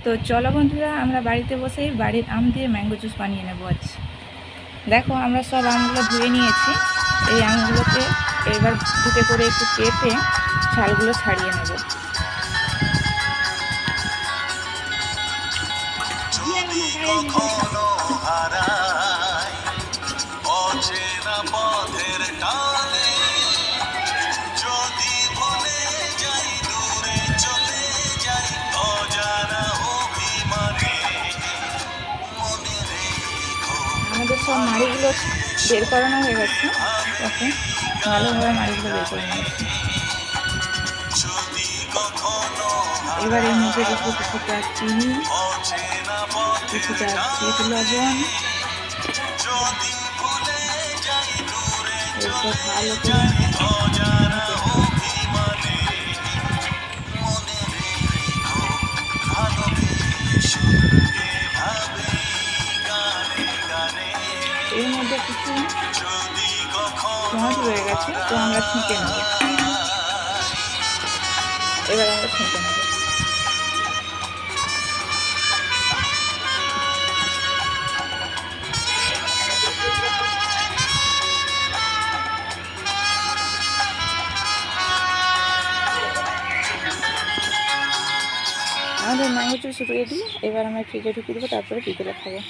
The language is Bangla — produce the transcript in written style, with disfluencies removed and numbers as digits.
তো চলো বন্ধুরা, আমরা বাড়িতে বসেই বাড়ির আম দিয়ে ম্যাঙ্গো জুস বানিয়ে নেবো আজ। দেখো, আমরা সব আমগুলো ধুয়ে নিয়েছি। এই আমগুলোকে এবার দুটো করে একটু কেটে ছালগুলো ছাড়িয়ে নেব। আমাদের সব মাড়িগুলো বের করানো হয়ে গেছে, তখন ভালোভাবে মাড়িগুলো বের করে নিয়েছি। এবার এর মধ্যে দেখবো কিছুটা চিনি, কিছুটা বিট লবণ, এরপর ভালো করে এর মধ্যে কিছু চামচ রয়ে গেছে, তো আমরা ছেঁকে নেব। এবার আমরা ছেঁকে নেব। আমাদের ম্যাঙ্গো জুস রেডি। এবার আমরা ফ্রিজে ঢুকিয়ে দেবো, তারপরে বিকেলে খাবো।